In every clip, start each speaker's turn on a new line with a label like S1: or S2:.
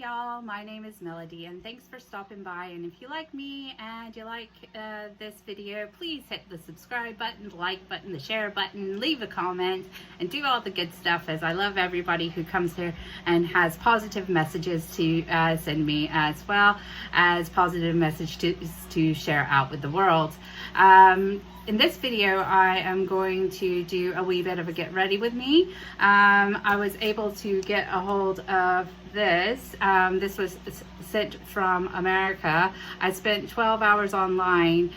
S1: y'all, my name is Melody and thanks for stopping by. And if you like me and you like this video, please hit the subscribe button, the like button, the share button, leave a comment and do all the good stuff, as I love everybody who comes here and has positive messages to send me, as well as positive messages to share out with the world. In this video, I am going to do a wee bit of a get ready with me. I was able to get a hold of this. This was sent from America. I spent 12 hours online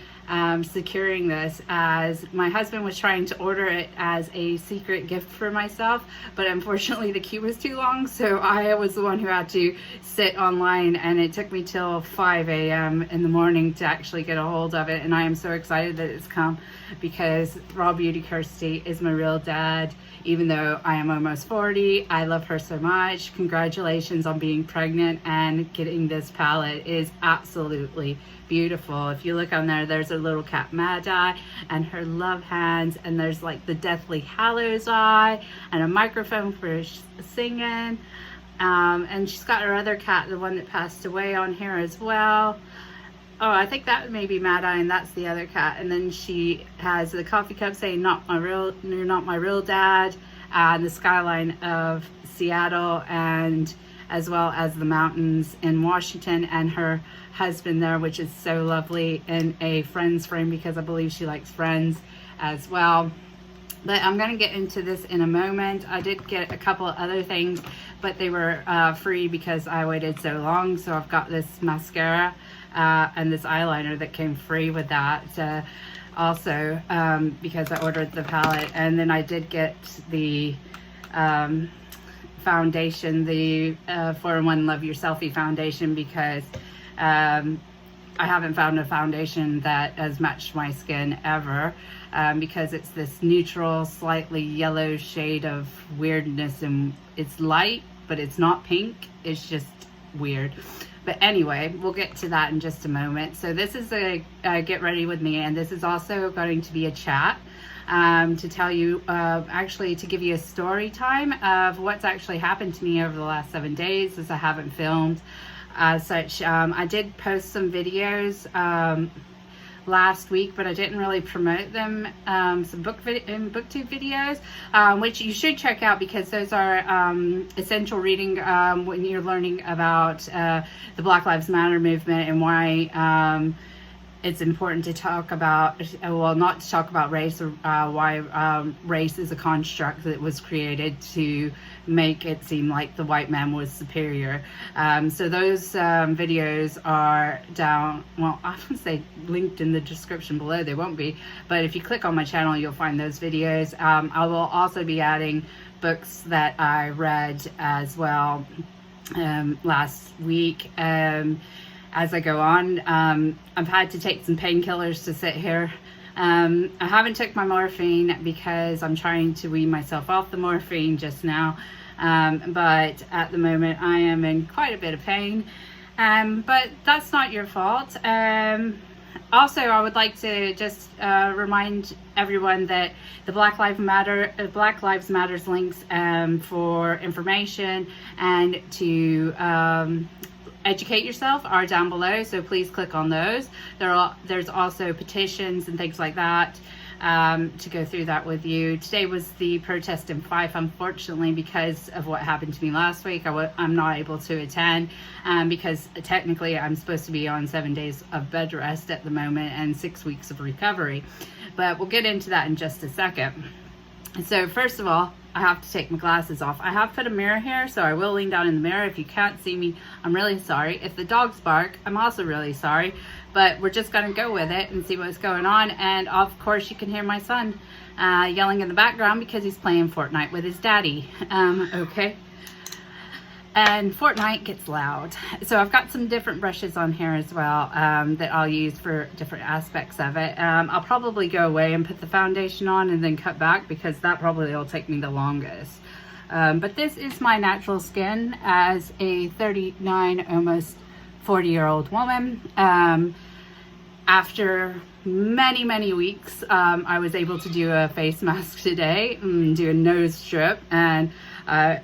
S1: securing this, as my husband was trying to order it as a secret gift for myself, but unfortunately the queue was too long, so I was the one who had to sit online, and it took me till 5 a.m. in the morning to actually get a hold of it. And I am so excited that it's come, because RawBeautyKristi is my real dad. Even though I am almost 40, I love her so much. Congratulations on being pregnant and getting this palette. It is absolutely beautiful. If you look on there, there's a little cat Mad Eye and her love hands, and there's like the Deathly Hallows eye and a microphone for singing. And she's got her other cat, the one that passed away, on here as well. Oh, I think that may be Mad Eye, and that's the other cat. And then she has the coffee cup saying, "You're not my real dad," and the skyline of Seattle, and as well as the mountains in Washington, and her husband there, which is so lovely, in a Friends frame, because I believe she likes Friends as well. But I'm going to get into this in a moment. I did get a couple of other things, but they were free because I waited so long. So I've got this mascara and this eyeliner that came free with that. Also, because I ordered the palette. And then I did get the foundation, the 4-in-1 Love Your Selfie foundation, because I haven't found a foundation that has matched my skin ever, because it's this neutral, slightly yellow shade of weirdness, and it's light, but it's not pink. It's just weird. But anyway, we'll get to that in just a moment. So this is a get ready with me, and this is also going to be a chat to tell you, actually to give you a story time of what's actually happened to me over the last 7 days, as I haven't filmed such. I did post some videos last week, but I didn't really promote them, some booktube videos, which you should check out, because those are essential reading when you're learning about the Black Lives Matter movement, and why it's important to talk about, well, not to talk about race, or why race is a construct that was created to make it seem like the white man was superior. So those videos are down, well, I would say linked in the description below. They won't be, but if you click on my channel, you'll find those videos. I will also be adding books that I read as well last week. As I go on, I've had to take some painkillers to sit here. I haven't took my morphine because I'm trying to wean myself off the morphine just now. But at the moment I am in quite a bit of pain. But that's not your fault. Also, I would like to just remind everyone that the Black Lives Matters links for information and to educate yourself are down below, so please click on those. There's also petitions and things like that to go through that with you. Today was the protest in Fife. Unfortunately, because of what happened to me last week, I'm not able to attend, because technically I'm supposed to be on 7 days of bed rest at the moment and 6 weeks of recovery. But we'll get into that in just a second. So first of all, I have to take my glasses off. I have put a mirror here, so I will lean down in the mirror. If you can't see me, I'm really sorry. If the dogs bark, I'm also really sorry. But we're just gonna go with it and see what's going on. And of course, you can hear my son yelling in the background because he's playing Fortnite with his daddy. Okay. And Fortnite gets loud. So I've got some different brushes on here as well that I'll use for different aspects of it. I'll probably go away and put the foundation on and then cut back, because that probably will take me the longest. But this is my natural skin as a 39, almost 40-year-old woman. After many weeks, I was able to do a face mask today, do a nose strip, and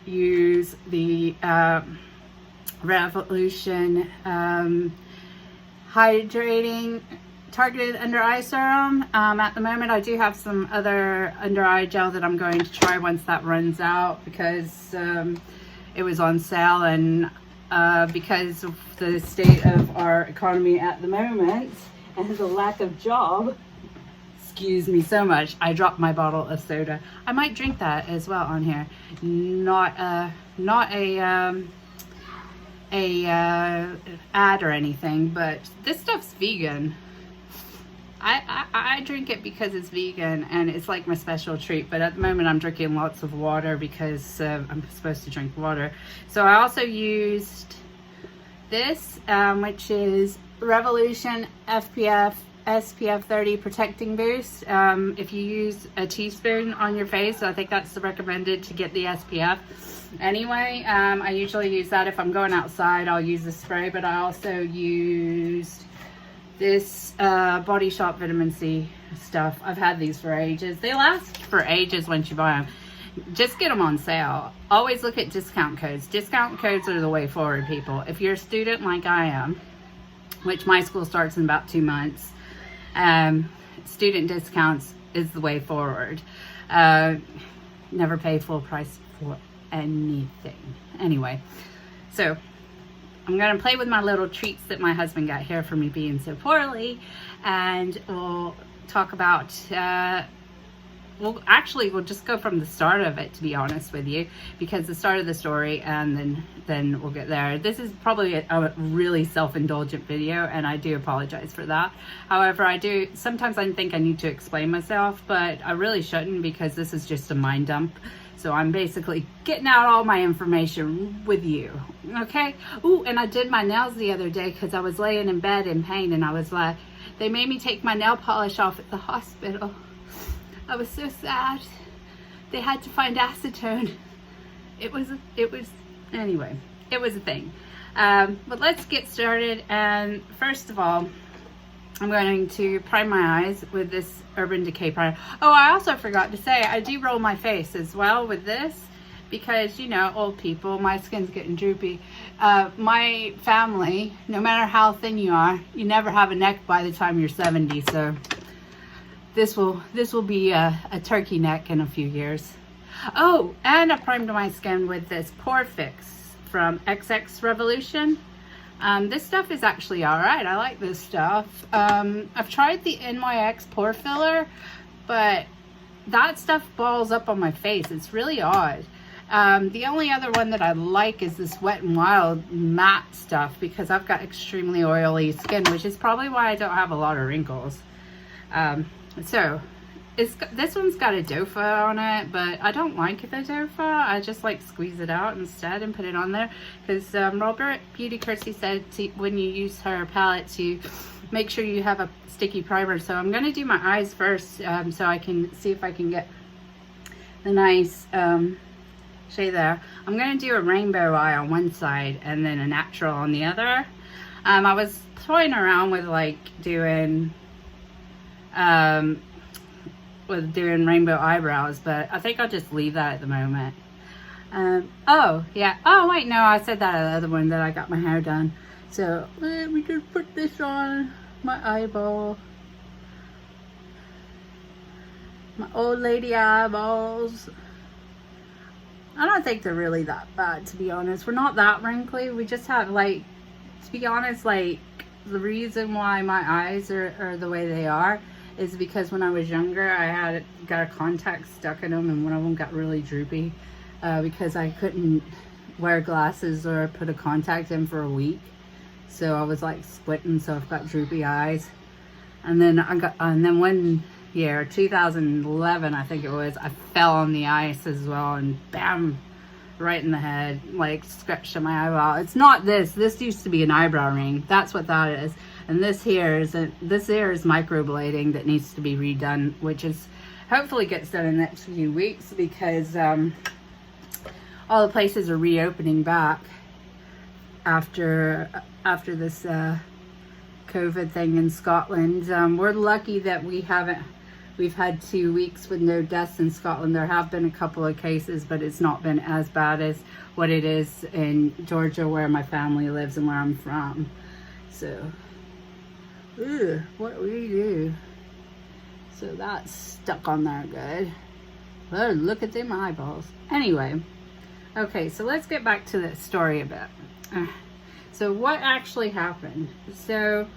S1: use the Revolution hydrating targeted under eye serum. At the moment I do have some other under eye gel that I'm going to try once that runs out, because it was on sale, and because of the state of our economy at the moment and the lack of job, excuse me so much, I dropped my bottle of soda. I might drink that as well on here. Not a ad or anything, but this stuff's vegan. I drink it because it's vegan and it's like my special treat, but at the moment I'm drinking lots of water because I'm supposed to drink water. So I also used this, which is Revolution SPF 30 Protecting Boost. If you use a teaspoon on your face, I think that's recommended to get the SPF. Anyway, I usually use that if I'm going outside. I'll use the spray, but I also used this Body Shop vitamin C stuff. I've had these for ages. They last for ages once you buy them. Just get them on sale. Always look at discount codes. Discount codes are the way forward, people. If you're a student like I am, which my school starts in about 2 months, student discounts is the way forward. Never pay full price for anything. Anyway, so I'm gonna play with my little treats that my husband got here for me being so poorly, and we'll talk about we'll just go from the start of it, to be honest with you, because the start of the story, and then we'll get there. This is probably a really self-indulgent video, and I do apologize for that. However, sometimes I think I need to explain myself, but I really shouldn't, because this is just a mind dump. So I'm basically getting out all my information with you, okay? Ooh, and I did my nails the other day because I was laying in bed in pain, and I was like, they made me take my nail polish off at the hospital. I was so sad. They had to find acetone. It was anyway, it was a thing. But let's get started. And first of all, I'm going to prime my eyes with this Urban Decay primer. Oh, I also forgot to say, I do roll my face as well with this, because, you know, old people, my skin's getting droopy. My family, no matter how thin you are, you never have a neck by the time you're 70. So this will be a turkey neck in a few years. Oh, and I primed my skin with this Pore Fix from XX Revolution. This stuff is actually all right. I like this stuff. I've tried the NYX pore filler, but that stuff balls up on my face. It's really odd. The only other one that I like is this Wet n Wild matte stuff, because I've got extremely oily skin, which is probably why I don't have a lot of wrinkles. So this one's got a doe foot on it, but I don't like the doe foot. I just like squeeze it out instead and put it on there, because RawBeautyKristi said when you use her palette to make sure you have a sticky primer. So I'm going to do my eyes first, so I can see if I can get the nice shade there. I'm going to do a rainbow eye on one side and then a natural on the other. I was toying around with like doing rainbow eyebrows, but I think I'll just leave that at the moment. Oh yeah, oh wait, no, I said that other one that I got my hair done. So let me just put this on my eyeball, my old lady eyeballs. I don't think they're really that bad, to be honest. We're not that wrinkly. We just have, like, to be honest, like, the reason why my eyes are the way they are is because when I was younger, I got a contact stuck in them, and one of them got really droopy because I couldn't wear glasses or put a contact in for a week. So I was like splitting, so I've got droopy eyes. And then one year, 2011, I think it was, I fell on the ice as well, and bam, right in the head, like scratched on my eyebrow. It's not this. This used to be an eyebrow ring. That's what that is. And this here is microblading that needs to be redone, which is hopefully gets done in the next few weeks, because all the places are reopening back after this COVID thing in Scotland. We're lucky that we haven't We've had 2 weeks with no deaths in Scotland. There have been a couple of cases, but it's not been as bad as what it is in Georgia, where my family lives and where I'm from. So, what do we do? So that's stuck on there good. Oh, look at them eyeballs. Anyway, okay, so let's get back to the story a bit. So what actually happened? So,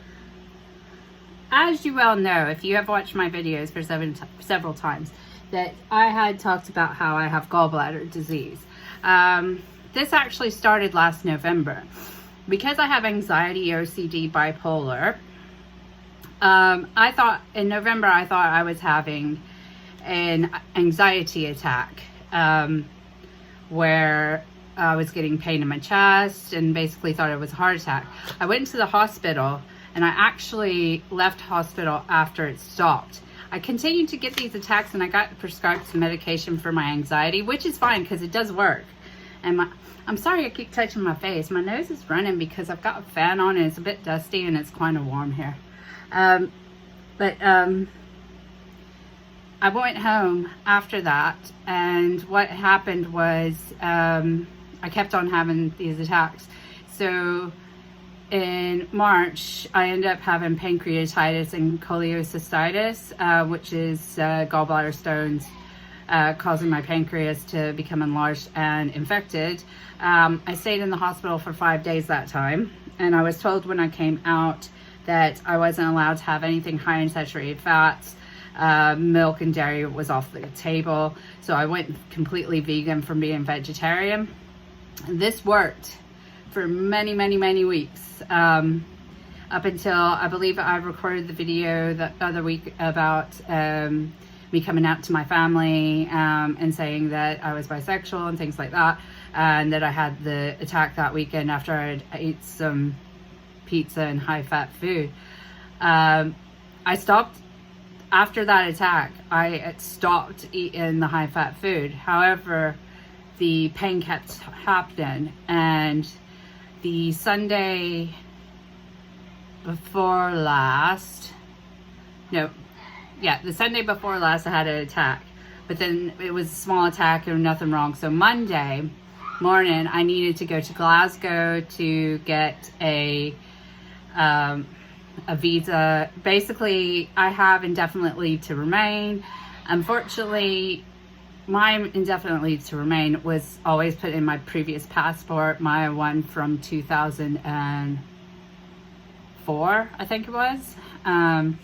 S1: as you well know, if you have watched my videos for several times, that I had talked about how I have gallbladder disease. This actually started last November. Because I have anxiety, OCD, bipolar, I thought in November I was having an anxiety attack, where I was getting pain in my chest and basically thought it was a heart attack. I went to the hospital, and I actually left hospital after it stopped. I continued to get these attacks, and I got prescribed some medication for my anxiety, which is fine because it does work. And I'm sorry I keep touching my face. My nose is running because I've got a fan on and it's a bit dusty and it's kind of warm here. I went home after that, and what happened was I kept on having these attacks. So in March, I ended up having pancreatitis and cholecystitis, which is gallbladder stones causing my pancreas to become enlarged and infected. I stayed in the hospital for 5 days that time, and I was told when I came out that I wasn't allowed to have anything high in saturated fats. Milk and dairy was off the table, so I went completely vegan from being vegetarian. This worked for many weeks, up until I believe I recorded the video the other week about me coming out to my family and saying that I was bisexual and things like that, and that I had the attack that weekend after I ate some pizza and high-fat food. I stopped after that attack. I stopped eating the high-fat food. However, the pain kept happening, and the Sunday before last, the Sunday before last I had an attack, but then it was a small attack and nothing wrong. So Monday morning I needed to go to Glasgow to get a visa. Basically, I have indefinite leave to remain. Unfortunately, my indefinite leave to remain was always put in my previous passport, my one from 2004, I think it was. And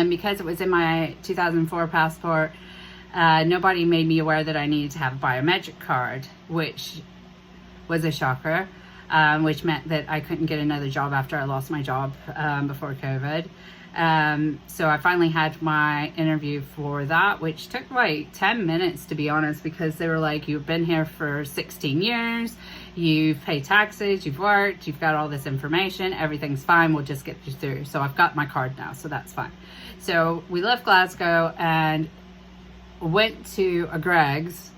S1: because it was in my 2004 passport, nobody made me aware that I needed to have a biometric card, which was a shocker. Which meant that I couldn't get another job after I lost my job before COVID. So I finally had my interview for that, which took like 10 minutes, to be honest, because they were like, you've been here for 16 years, you've paid taxes, you've worked, you've got all this information, everything's fine, we'll just get you through. So I've got my card now, so that's fine. So we left Glasgow and went to a Greg's,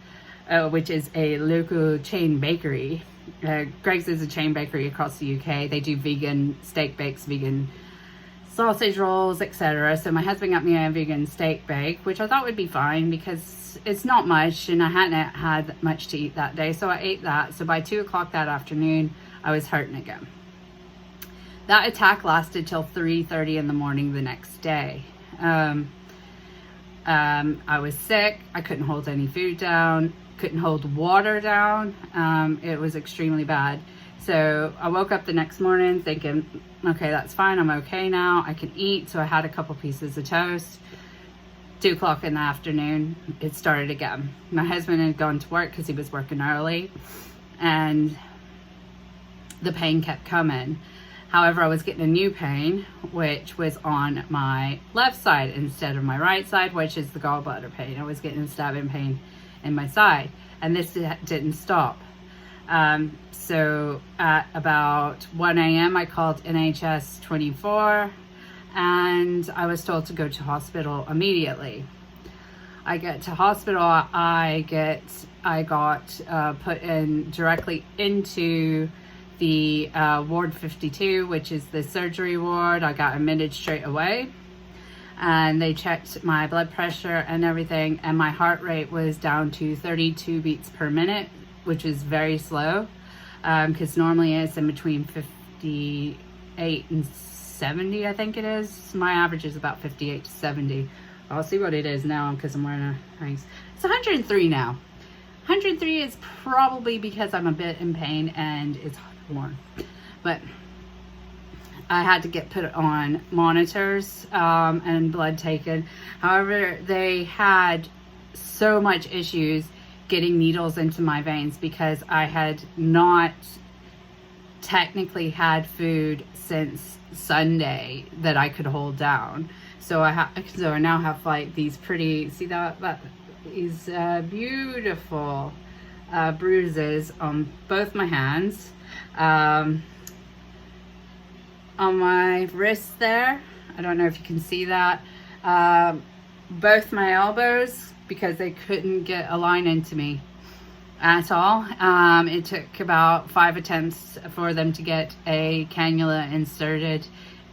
S1: which is a local chain bakery. Greg's is a chain bakery across the UK. They do vegan steak bakes, vegan sausage rolls, etc. So my husband got me a vegan steak bake, which I thought would be fine because it's not much and I hadn't had much to eat that day. So I ate that. So by 2 o'clock that afternoon, I was hurting again. That attack lasted till 3:30 in the morning the next day. I was sick. I couldn't hold any food down. Couldn't hold water down. It was extremely bad. So I woke up the next morning thinking, okay, that's fine. I'm okay now. I can eat. So I had a couple pieces of toast. 2 o'clock in the afternoon, it started again. My husband had gone to work because he was working early, and the pain kept coming. However, I was getting a new pain, which was on my left side instead of my right side, which is the gallbladder pain. I was getting a stabbing pain in my side, and this didn't stop. So at about 1 a.m. I called NHS 24 and I was told to go to hospital immediately. I get to hospital, I got put in directly into the ward 52, which is the surgery ward. I got admitted straight away. and they checked my blood pressure and everything, and my heart rate was down to 32 beats per minute, which is very slow, because normally it's in between 58 and 70, I think it is. My average is about 58 to 70. I'll see what it is now because I'm wearing a rings. It's 103 now. 103 is probably because I'm a bit in pain and it's warm, but I had to get put on monitors and blood taken. However, they had so much issues getting needles into my veins because I had not technically had food since Sunday that I could hold down. So I now have like these pretty, see that these beautiful bruises on both my hands, on my wrist there. I don't know if you can see that. Both my elbows, because they couldn't get a line into me at all. It took about 5 attempts for them to get a cannula inserted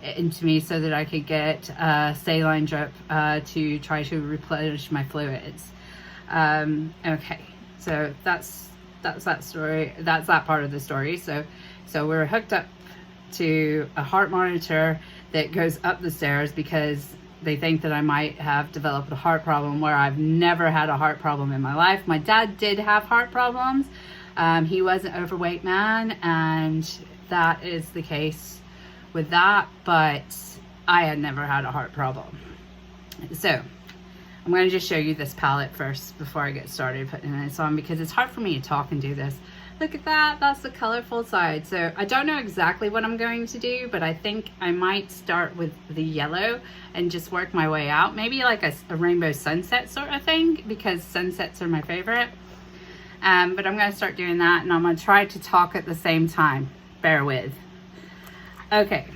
S1: into me so that I could get a saline drip to try to replenish my fluids. Okay, so that's that story. That's that part of the story. So we're hooked up to a heart monitor that goes up the stairs because they think that I might have developed a heart problem, where I've never had a heart problem in my life. My dad did have heart problems. He was an overweight man, and that is the case with that, but I had never had a heart problem. So I'm going to just show you this palette first before I get started putting this on, because it's hard for me to talk and do this. Look at that, that's the colorful side. So I don't know exactly what I'm going to do, but I think I might start with the yellow and just work my way out. Maybe like a rainbow sunset sort of thing, because sunsets are my favorite. But I'm going to start doing that, and I'm going to try to talk at the same time. Bear with. Okay.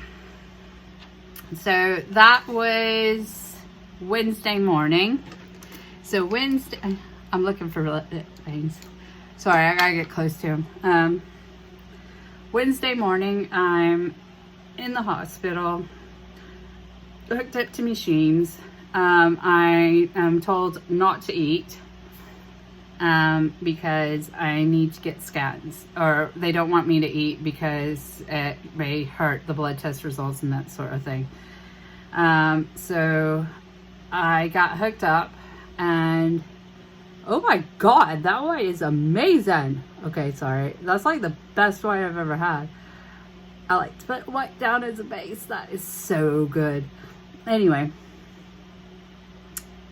S1: So that was Wednesday morning. So Wednesday, I'm looking for things. Sorry, I gotta get close to him. Wednesday morning, I'm in the hospital, hooked up to machines. I am told not to eat because I need to get scans, or they don't want me to eat because it may hurt the blood test results and that sort of thing. So I got hooked up, and oh my god, that white is amazing. Okay, sorry. That's like the best white I've ever had. I like to put white down as a base. That is so good. Anyway,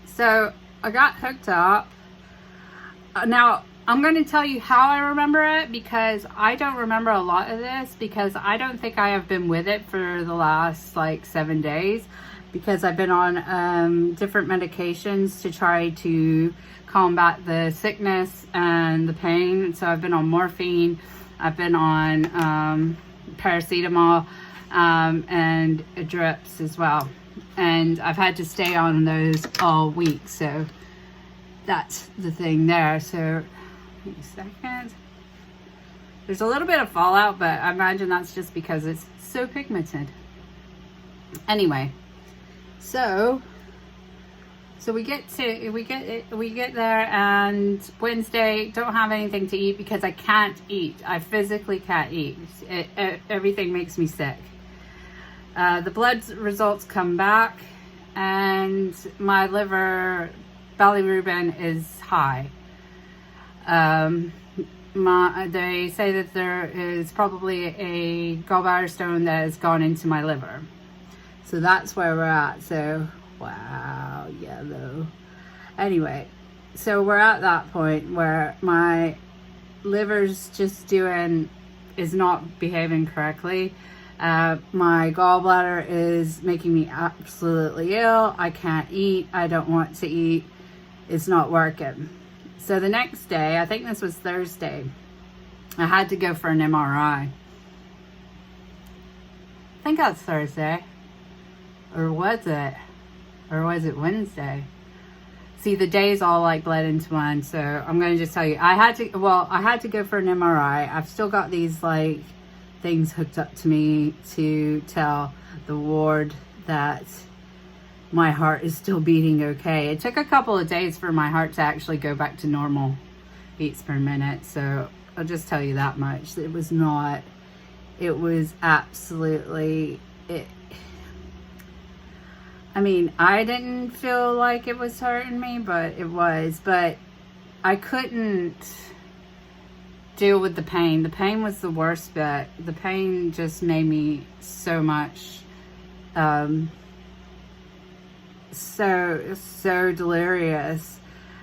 S1: so I got hooked up. Now, I'm going to tell you how I remember it, because I don't remember a lot of this, because I don't think I have been with it for the last like 7 days, because I've been on different medications to try to combat the sickness and the pain. So I've been on morphine, I've been on paracetamol, and drips as well, and I've had to stay on those all week. So that's the thing there. So wait a second, there's a little bit of fallout, but I imagine that's just because it's so pigmented. Anyway, so we get there, and Wednesday, don't have anything to eat because I can't eat. I physically can't eat. Everything makes me sick. The blood results come back, and my liver bilirubin is high. They say that there is probably a gallbladder stone that has gone into my liver. So that's where we're at. So wow, yellow. Anyway, so we're at that point where my liver's just is not behaving correctly. My gallbladder is making me absolutely ill. I can't eat. I don't want to eat. It's not working. So the next day, I think this was Thursday, I had to go for an MRI. I think that's Thursday. Or was it? Or was it Wednesday? See, the days all like bled into one. So I'm going to just tell you, I had to go for an MRI. I've still got these like things hooked up to me to tell the ward that my heart is still beating okay. It took a couple of days for my heart to actually go back to normal beats per minute. So I'll just tell you that much. It was not, it was absolutely, I mean, I didn't feel like it was hurting me, but it was. But I couldn't deal with the pain. The pain was the worst bit. The pain just made me so much, so delirious.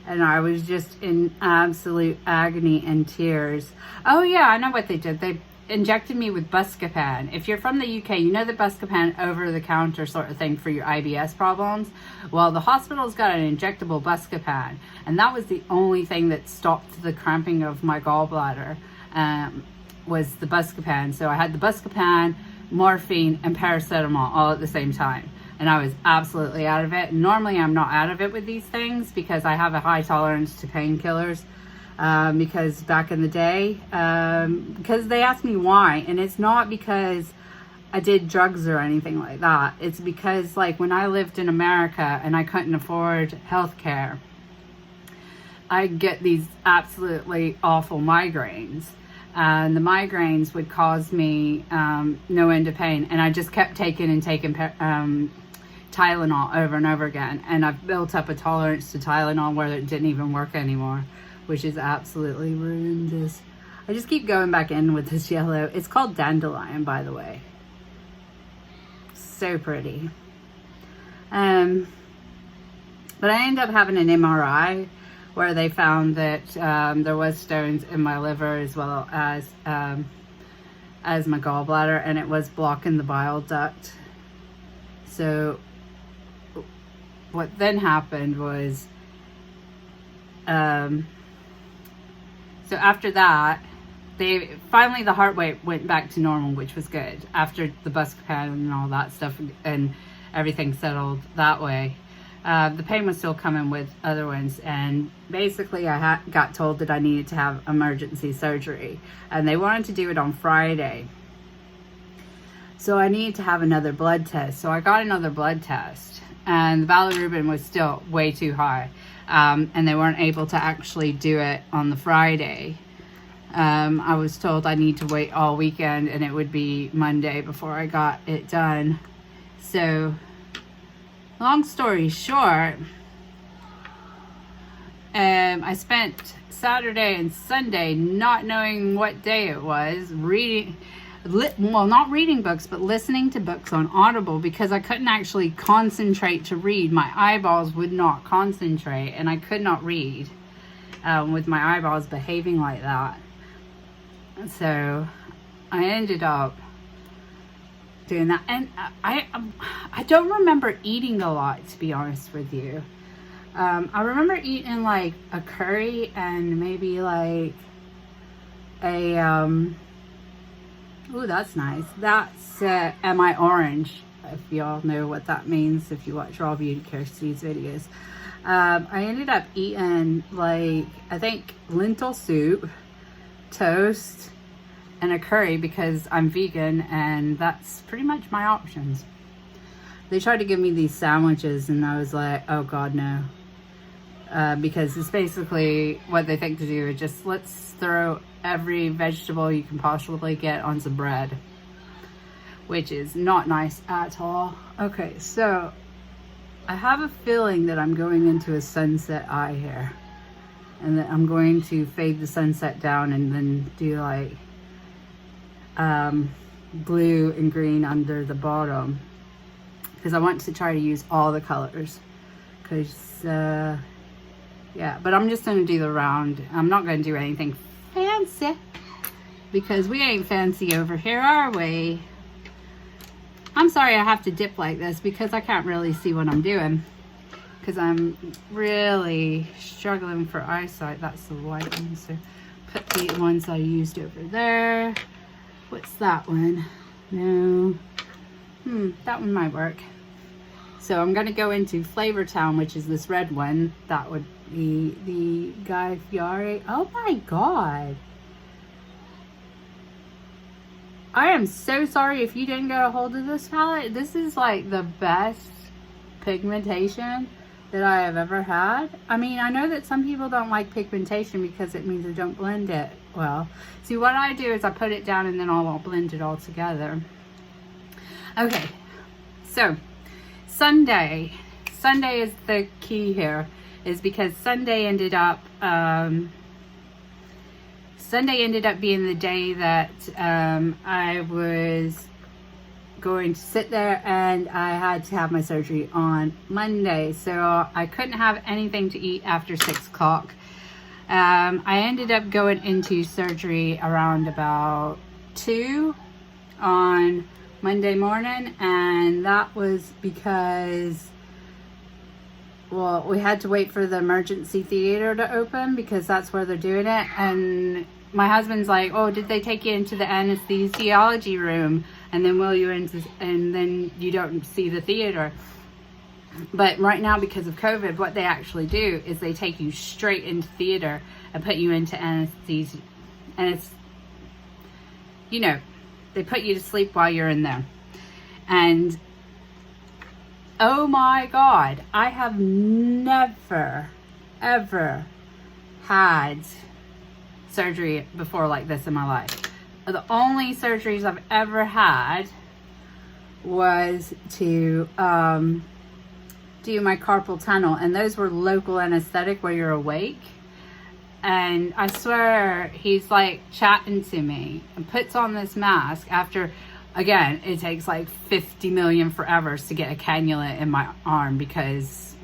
S1: And I was just in absolute agony and tears. Oh yeah, I know what they did. They injected me with Buscopan. If you're from the UK, you know the Buscopan over-the-counter sort of thing for your IBS problems. Well, the hospital's got an injectable Buscopan, and that was the only thing that stopped the cramping of my gallbladder, was the Buscopan. So I had the Buscopan, morphine, and paracetamol all at the same time, and I was absolutely out of it. Normally I'm not out of it with these things because I have a high tolerance to painkillers. Because back in the day, because they asked me why, and it's not because I did drugs or anything like that. It's because, like, when I lived in America and I couldn't afford health care, I'd get these absolutely awful migraines, and the migraines would cause me no end of pain, and I just kept taking Tylenol over and over again, and I've built up a tolerance to Tylenol where it didn't even work anymore, which is absolutely ruined this. I just keep going back in with this yellow. It's called Dandelion, by the way. So pretty. But I ended up having an MRI where they found that there was stones in my liver as well as my gallbladder, and it was blocking the bile duct. So what then happened was, so after that, finally the heart rate went back to normal, which was good. After the Buscopan and all that stuff and everything settled that way. The pain was still coming with other ones, and basically I got told that I needed to have emergency surgery, and they wanted to do it on Friday. So I needed to have another blood test. So I got another blood test, and the bilirubin was still way too high. And they weren't able to actually do it on the Friday. I was told I need to wait all weekend, and it would be Monday before I got it done. So, long story short, I spent Saturday and Sunday not knowing what day it was, not reading books, but listening to books on Audible, because I couldn't actually concentrate to read. My eyeballs would not concentrate, and I could not read with my eyeballs behaving like that. So I ended up doing that, and I don't remember eating a lot, to be honest with you. I remember eating like a curry and maybe like a ooh, that's nice. That's Am I Orange? If y'all know what that means, if you watch RawBeautyKristi's videos. I ended up eating, like, I think lentil soup, toast, and a curry because I'm vegan, and that's pretty much my options. They tried to give me these sandwiches, and I was like, oh God, no. Because it's basically what they think to do is just, let's throw every vegetable you can possibly get on some bread, which is not nice at all. Okay, so I have a feeling that I'm going into a sunset eye here, and that I'm going to fade the sunset down and then do like blue and green under the bottom, because I want to try to use all the colors, because yeah, but I'm just going to do the round. I'm not going to do anything fancy, because we ain't fancy over here, are we? I'm sorry I have to dip like this because I can't really see what I'm doing, because I'm really struggling for eyesight. That's the white one, so put the ones I used over there. What's that one? No. That one might work. So I'm going to go into Flavor Town, which is this red one. That would be the Guy Fieri. Oh my God. I am so sorry if you didn't get a hold of this palette. This is like the best pigmentation that I have ever had. I mean, I know that some people don't like pigmentation because it means they don't blend it well. See, what I do is I put it down and then I'll blend it all together. Okay, so Sunday is the key here, is because Sunday ended up being the day that I was going to sit there, and I had to have my surgery on Monday, so I couldn't have anything to eat after 6 o'clock. I ended up going into surgery around about 2 on Monday morning, and that was because, well, we had to wait for the emergency theater to open because that's where they're doing it. And my husband's like, oh, did they take you into the anesthesiology room and then wheel you into, and then you don't see the theater? But right now, because of COVID, what they actually do is they take you straight into theater and put you into anesthesia. And it's, you know, they put you to sleep while you're in there. And oh my God, I have never, ever had surgery before like this in my life. The only surgeries I've ever had was to do my carpal tunnel, and those were local anesthetic where you're awake. And I swear he's like chatting to me and puts on this mask after, again, it takes like 50 million forevers to get a cannula in my arm because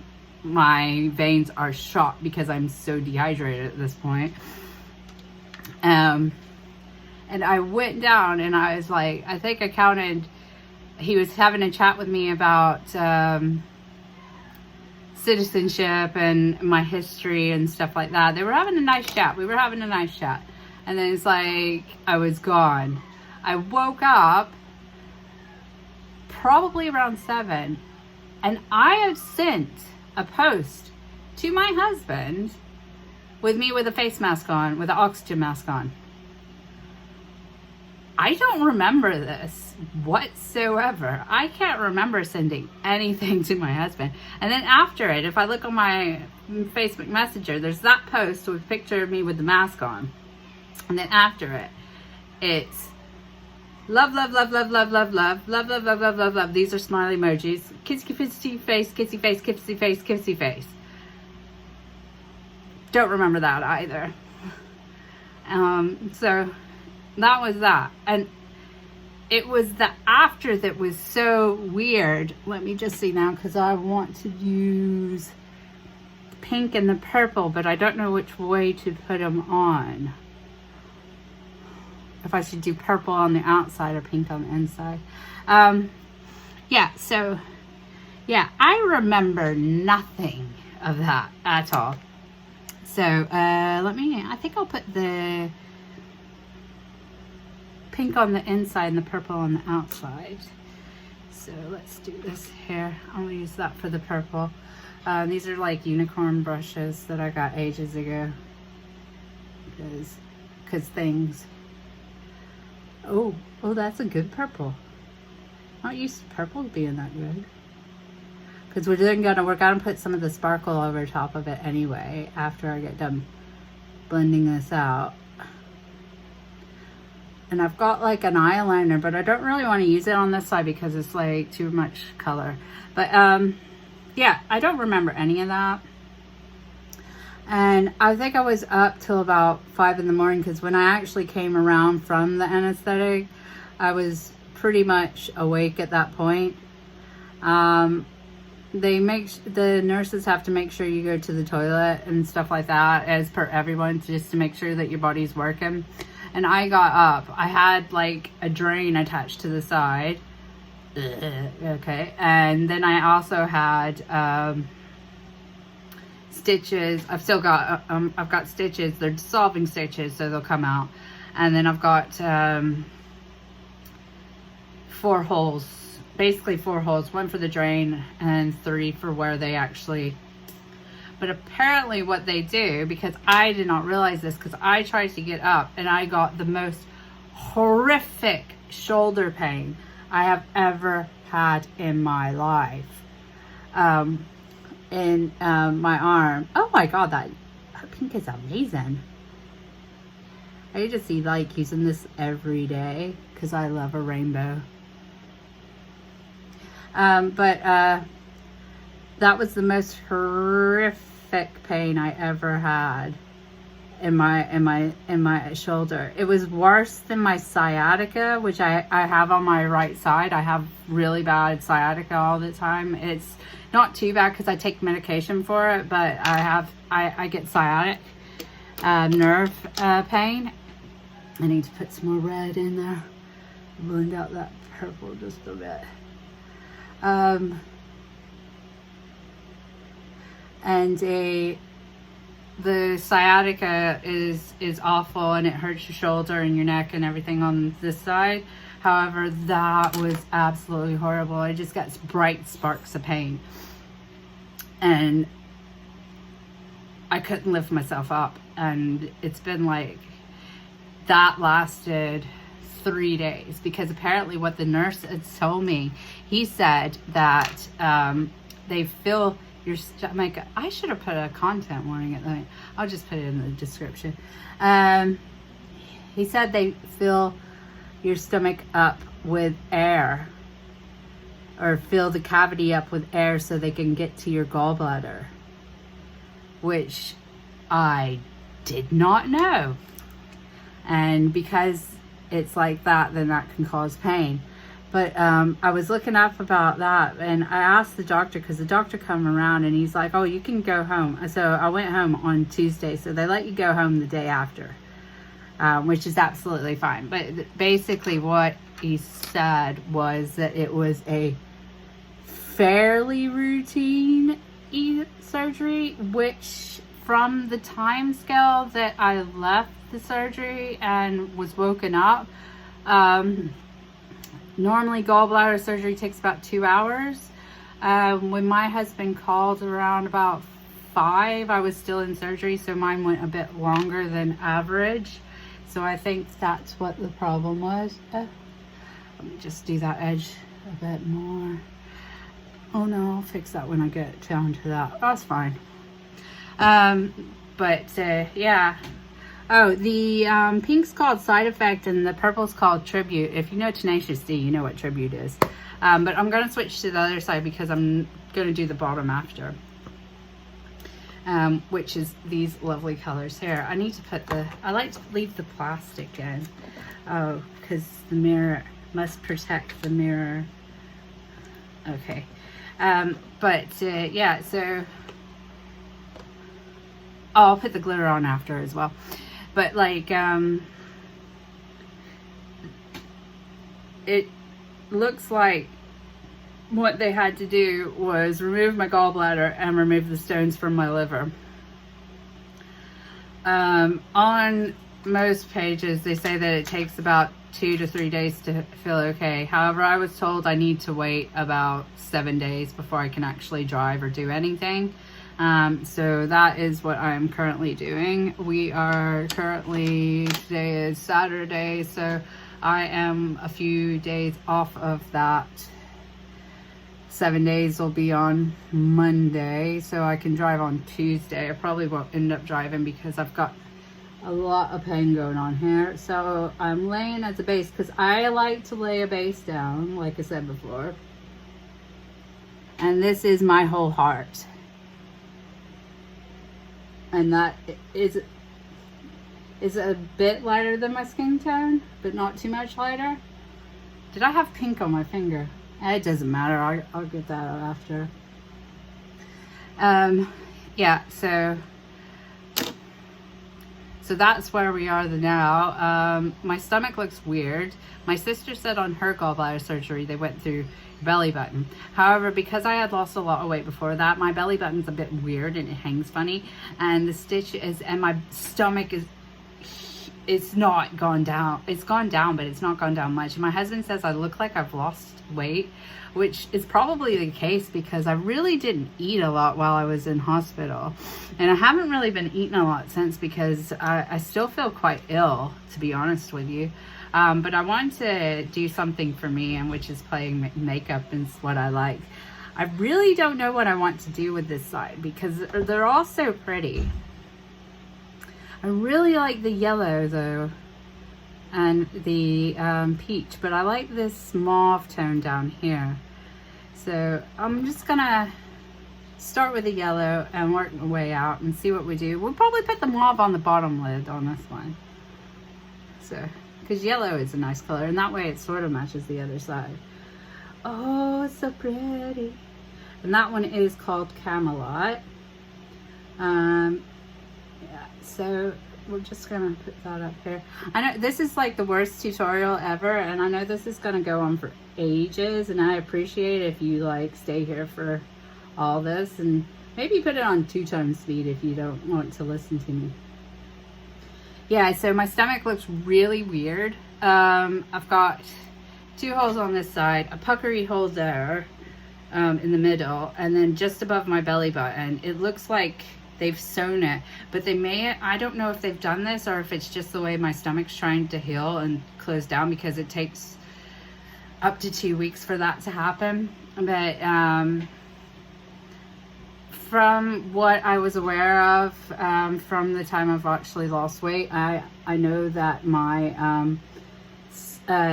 S1: my veins are shot because I'm so dehydrated at this point. And I went down and I was like, I think I counted, he was having a chat with me about citizenship and my history and stuff like that. They were having a nice chat. We were having a nice chat. And then it's like, I was gone. I woke up probably around 7, and I have sent a post to my husband with me with a face mask on, with an oxygen mask on. I don't remember this whatsoever. I can't remember sending anything to my husband. And then after it, if I look on my Facebook Messenger, there's that post with a picture of me with the mask on. And then after it, it's love, love, love, love, love, love, love, love, love, love, love, love, love. These are smiley emojis. Kissy, kissy face, kissy face, kissy face, kissy face. Don't remember that either. So that was that. And it was the after that was so weird. Let me just see now, because I want to use the pink and the purple, but I don't know which way to put them on. If I should do purple on the outside or pink on the inside. Yeah, so yeah, I remember nothing of that at all. So I think I'll put the pink on the inside and the purple on the outside. So let's do this here. I'll use that for the purple. These are like unicorn brushes that I got ages ago. Because things. Oh, that's a good purple. Not used to purple being that good. Because we're gonna put some of the sparkle over top of it anyway after I get done blending this out. And I've got like an eyeliner, but I don't really want to use it on this side because it's like too much color. But yeah, I don't remember any of that. And I think I was up till about 5 in the morning, because when I actually came around from the anesthetic, I was pretty much awake at that point. The nurses have to make sure you go to the toilet and stuff like that, as per everyone, just to make sure that your body's working. And I got up. I had like a drain attached to the side. Okay. And then I also had stitches. I've got stitches. They're dissolving stitches, so they'll come out. And then I've got 4 holes. Basically 4 holes. 1 for the drain and 3 for where they actually... But apparently what they do, because I did not realize this, because I tried to get up and I got the most horrific shoulder pain I have ever had in my life. in my arm. Oh my god, that pink is amazing. I just see like using this every day because I love a rainbow. But that was the most horrific pain I ever had in my shoulder. It was worse than my sciatica, which I have on my right side. I have really bad sciatica all the time. It's not too bad because I take medication for it, but I get sciatic nerve pain. I need to put some more red in there, blend out that purple just a bit. And the sciatica is awful, and it hurts your shoulder and your neck and everything on this side. However, that was absolutely horrible. I just got bright sparks of pain, and I couldn't lift myself up. And it's been like that lasted 3 days, because apparently what the nurse had told me, he said that they feel your stomach. I should have put a content warning at the, I'll just put it in the description. He said they fill your stomach up with air, or fill the cavity up with air so they can get to your gallbladder, which I did not know. And because it's like that, then that can cause pain. But I was looking up about that, and I asked the doctor, because the doctor come around and he's like, oh, you can go home. So I went home on Tuesday, so they let you go home the day after, which is absolutely fine. But basically what he said was that it was a fairly routine surgery, which from the time scale that I left the surgery and was woken up, normally gallbladder surgery takes about 2 hours. When my husband called around about 5, I was still in surgery, so mine went a bit longer than average. So I think that's what the problem was. Let me just do that edge a bit more. Oh no, I'll fix that when I get down to that. That's fine. Yeah. Oh, the pink's called Side Effect and the purple's called Tribute. If you know Tenacious D, you know what Tribute is. But I'm going to switch to the other side because I'm going to do the bottom after. Which is these lovely colors here. I need to put I like to leave the plastic in. Oh, because the mirror must protect the mirror. Okay. Yeah, so I'll put the glitter on after as well. But like, it looks like what they had to do was remove my gallbladder and remove the stones from my liver. On most pages, they say that it takes about 2 to 3 days to feel okay. However, I was told I need to wait about 7 days before I can actually drive or do anything. So that is what I'm currently doing. We are currently, today is Saturday, so I am a few days off of that. 7 days will be on Monday, so I can drive on Tuesday. I probably won't end up driving because I've got a lot of pain going on here. So I'm laying at the base because I like to lay a base down, like I said before. And this is my whole heart. And that is a bit lighter than my skin tone, but not too much lighter. Did I have pink on my finger? It doesn't matter. I'll get that out after. Yeah, so that's where we are now. My stomach looks weird. My sister said on her gallbladder surgery they went through belly button. However, because I had lost a lot of weight before that, my belly button's a bit weird and it hangs funny, and the stitch is, and my stomach is, it's not gone down. It's gone down, but it's not gone down much. And my husband says I look like I've lost weight, which is probably the case because I really didn't eat a lot while I was in hospital, and I haven't really been eating a lot since because I still feel quite ill, to be honest with you. But I wanted to do something for me, and which is playing makeup is what I like. I really don't know what I want to do with this side because they're all so pretty. I really like the yellow though, and the peach, but I like this mauve tone down here. So I'm just gonna start with the yellow and work my way out and see what we do. We'll probably put the mauve on the bottom lid on this one. So, because yellow is a nice color, and that way it sort of matches the other side. Oh, it's so pretty. And that one is called Camelot. Yeah, so we're just gonna put that up here. I know this is like the worst tutorial ever, and I know this is gonna go on for ages, and I appreciate if you like stay here for all this, and maybe put it on 2 times speed if you don't want to listen to me. Yeah, so my stomach looks really weird. I've got 2 holes on this side, a puckery hole there in the middle, and then just above my belly button it looks like they've sewn it, but they may, I don't know if they've done this or if it's just the way my stomach's trying to heal and close down, because it takes up to 2 weeks for that to happen. But from what I was aware of, from the time I've actually lost weight, I know that my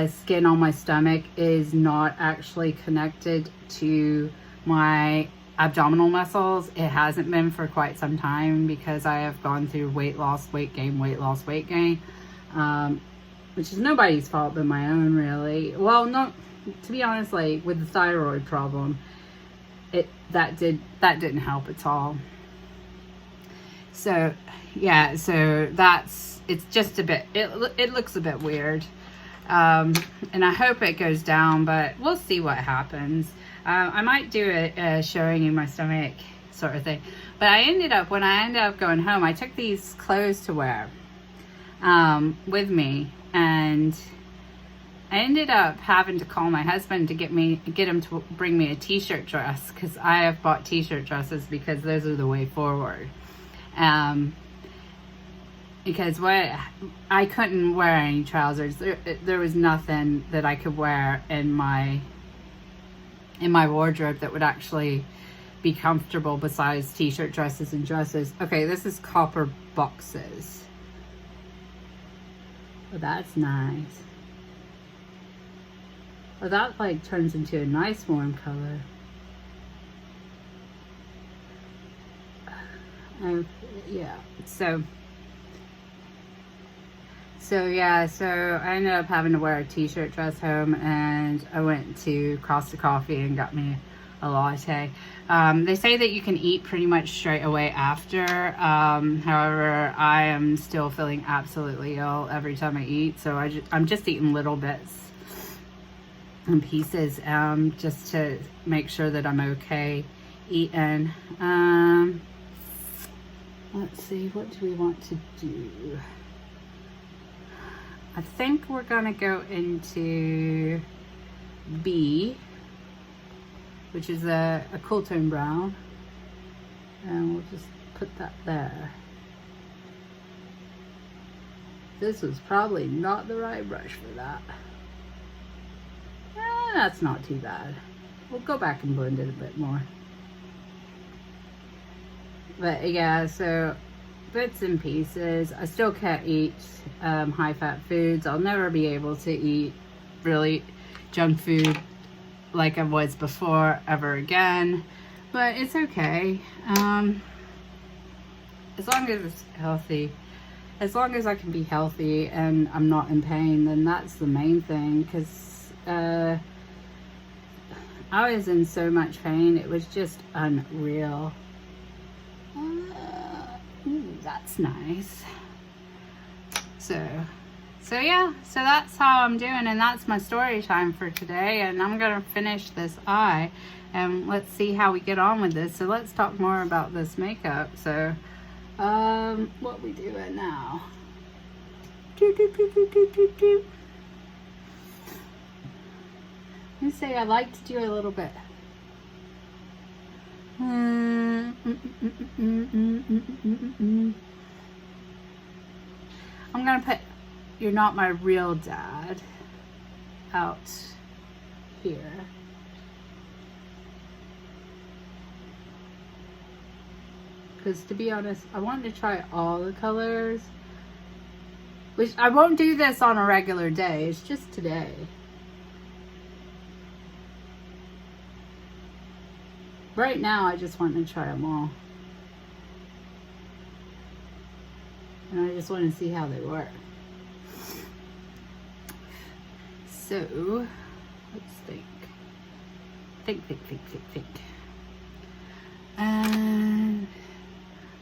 S1: skin on my stomach is not actually connected to my abdominal muscles. It hasn't been for quite some time because I have gone through weight loss, weight gain, weight loss, weight gain, which is nobody's fault but my own, really. Well, no, to be honest, like with the thyroid problem, that didn't help at all. So yeah, so it's just a bit, it looks a bit weird, and I hope it goes down, but we'll see what happens. I might do it showing you my stomach sort of thing. But when I ended up going home, I took these clothes to wear with me, and I ended up having to call my husband to get him to bring me a t-shirt dress, because I have bought t-shirt dresses because those are the way forward. Because I couldn't wear any trousers. There was nothing that I could wear in my wardrobe that would actually be comfortable besides t-shirt dresses and dresses. Okay, this is Copper Boxes. Oh, that's nice. Oh, that like turns into a nice warm color. Yeah, so yeah, so I ended up having to wear a t-shirt dress home, and I went to Costa Coffee and got me a latte. They say that you can eat pretty much straight away after. However, I am still feeling absolutely ill every time I eat, so I'm just eating little bits and pieces, just to make sure that I'm okay eating. Let's see, what do we want to do? I think we're gonna go into B, which is a cool tone brown, and we'll just put that there. This was probably not the right brush for that. That's not too bad. We'll go back and blend it a bit more. But yeah, so bits and pieces. I still can't eat high-fat foods. I'll never be able to eat really junk food like I was before ever again, but it's okay. As long as it's healthy, as long as I can be healthy and I'm not in pain, then that's the main thing, because I was in so much pain, it was just unreal. Ooh, that's nice. So yeah, so that's how I'm doing, and that's my story time for today, and I'm gonna finish this eye, and let's see how we get on with this. So let's talk more about this makeup. So what we doing now? Let me say I like to do a little bit. I'm gonna put "You're Not My Real Dad" out here. because to be honest, I wanted to try all the colors, which I won't do this on a regular day. It's just today. Right now, I just want to try them all. And I just want to see how they work. So, let's think. Think. And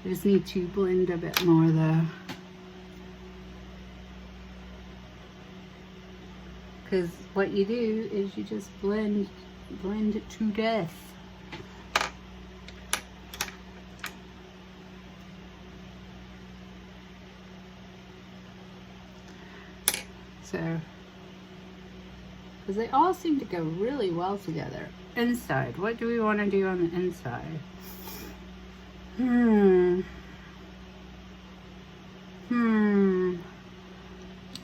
S1: I just need to blend a bit more though. Because what you do is you just blend it to death. So, because they all seem to go really well together. Inside, what do we want to do on the inside?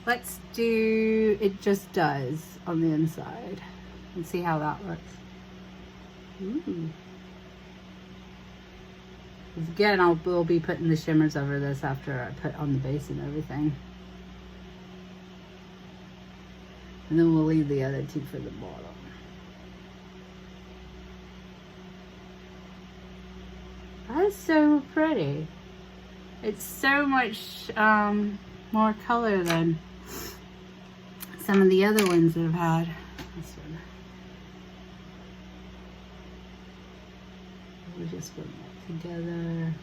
S1: Let's do It Just Does on the inside and see how that looks. Again, we'll be putting the shimmers over this after I put on the base and everything. And then we'll leave the other two for the bottom. That's so pretty. It's so much more color than some of the other ones that I've had. This one. We'll just put that together.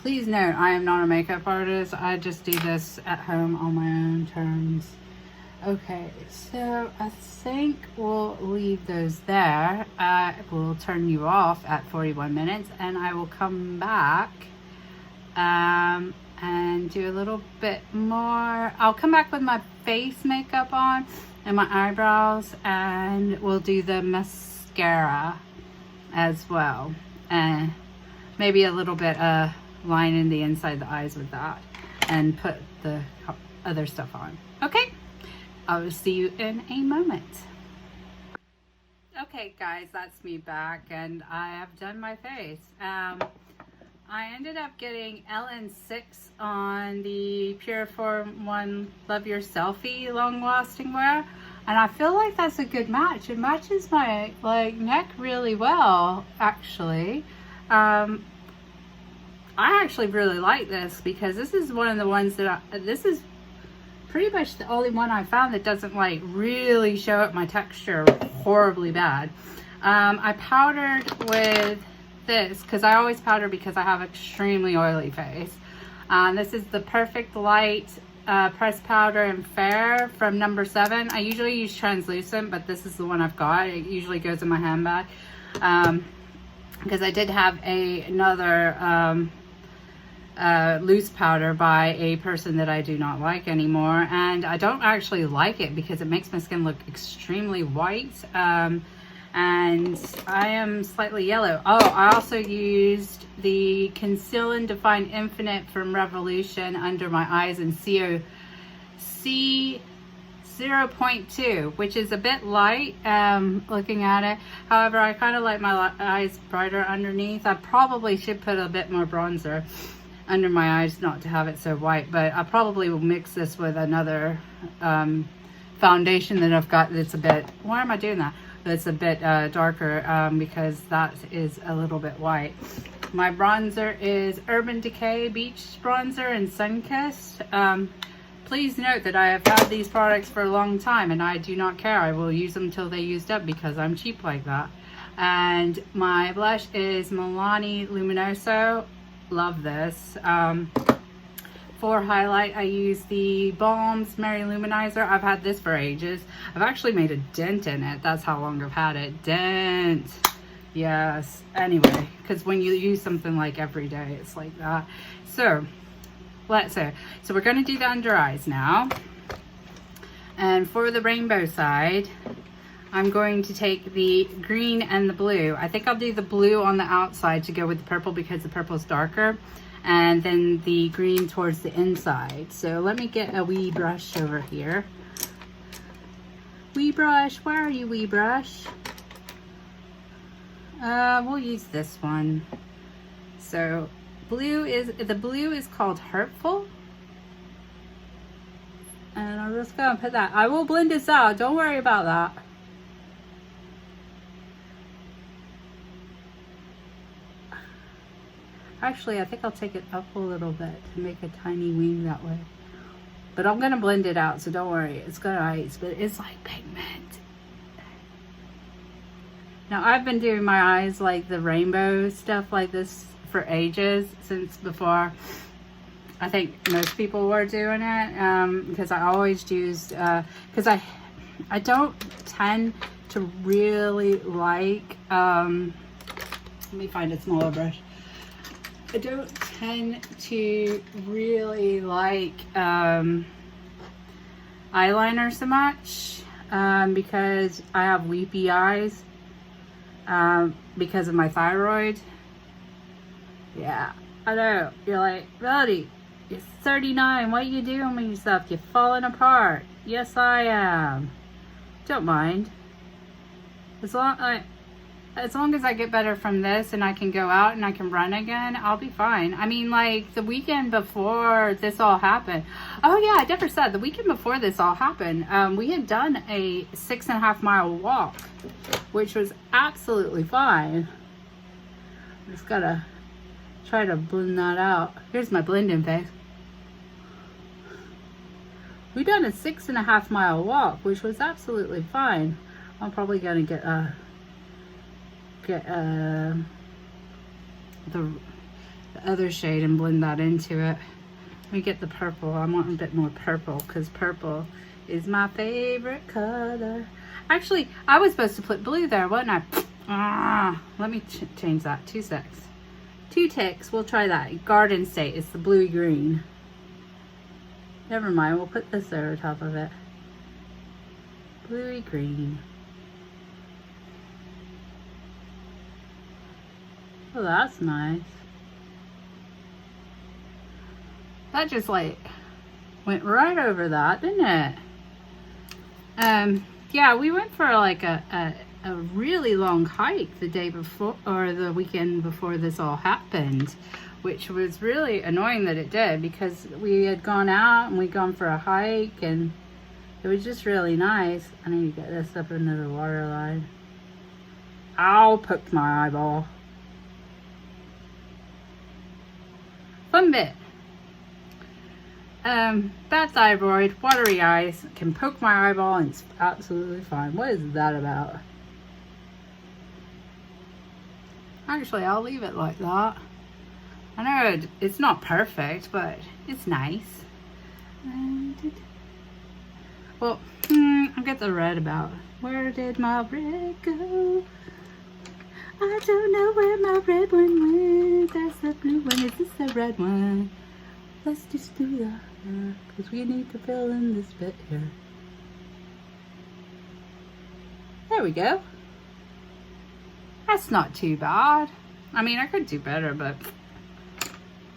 S1: Please note, I am not a makeup artist. I just do this at home on my own terms. Okay, so I think we'll leave those there. I will turn you off at 41 minutes and I will come back and do a little bit more. I'll come back with my face makeup on and my eyebrows, and we'll do the mascara as well. And maybe a little bit line in the inside of the eyes with that and put the other stuff on. Okay? I will see you in a moment. Okay guys, that's me back and I have done my face. I ended up getting LN6 on the Puriform 1 Love Your Selfie long lasting wear, and I feel like that's a good match. It matches my neck really well actually. I actually really like this because this is one of the ones that this is pretty much the only one I found that doesn't really show up my texture horribly bad. I powdered with this because I always powder because I have extremely oily face. This is the Perfect Light pressed powder in Fair from number 7. I usually use translucent, but this is the one I've got. It usually goes in my handbag because I did have another loose powder by a person that I do not like anymore, and I don't actually like it because it makes my skin look extremely white, and I am slightly yellow. Oh, I also used the Conceal and Define Infinite from Revolution under my eyes in C 0.2, which is a bit light looking at it. However, I kind of like my eyes brighter underneath. I probably should put a bit more bronzer under my eyes not to have it so white, but I probably will mix this with another foundation that I've got that's a bit, why am I doing that? That's a bit darker because that is a little bit white. My bronzer is Urban Decay Beach Bronzer in Sunkissed. Please note that I have had these products for a long time and I do not care. I will use them until they used up because I'm cheap like that. And my blush is Milani Luminoso. Love this. For highlight, I use the Balms Mary Luminizer. I've had this for ages. I've actually made a dent in it. That's how long I've had it. Dent. Yes. Anyway, because when you use something like every day, it's like that. So, let's see. So we're going to do the under eyes now. And for the rainbow side, I'm going to take the green and the blue. I think I'll do the blue on the outside to go with the purple because the purple is darker. And then the green towards the inside. So let me get a wee brush over here. Wee brush, where are you, wee brush? We'll use this one. So the blue is called Hurtful. And I'm just gonna put that. I will blend this out, don't worry about that. Actually, I think I'll take it up a little bit to make a tiny wing that way. But I'm gonna blend it out, so don't worry. It's gonna ice, but it's like pigment. Now, I've been doing my eyes like the rainbow stuff like this for ages, since before I think most people were doing it, because I always used, because I don't tend to really like, let me find a smaller brush. I don't tend to really like eyeliner so much, because I have weepy eyes, because of my thyroid. Yeah, I know. You're like, Melody, you're 39. What are you doing with yourself? You're falling apart. Yes, I am. Don't mind. As long as I get better from this and I can go out and I can run again, I'll be fine. I mean, like the weekend before this all happened. Oh yeah, I never said the weekend before this all happened. We had done a 6.5 mile walk, which was absolutely fine. Just gotta try to blend that out. Here's my blending face. We done a 6.5 mile walk, which was absolutely fine. I'm probably gonna get the other shade and blend that into it. Let me get the purple. I want a bit more purple because purple is my favorite color. Actually, I was supposed to put blue there, wasn't I? Let me change that. 2 secs. 2 ticks. We'll try that. Garden State. It's the bluey green. Never mind. We'll put this over top of it. Bluey green. Oh, that's nice. That just like went right over that, didn't it? Yeah, we went for like a really long hike the day before, or the weekend before this all happened, which was really annoying that it did, because we had gone out and we'd gone for a hike and it was just really nice. I need to get this up into the water line. Ow, poked my eyeball. Fun bit. Bad thyroid, watery eyes, can poke my eyeball and it's absolutely fine. What is that about? Actually, I'll leave it like that. I know it's not perfect, but it's nice. Well, I'll get the red about. Where did my red go? I don't know where my red one went. That's the blue one. Is this the red one? Let's just do that because we need to fill in this bit here. There we go. That's not too bad. I mean, I could do better, but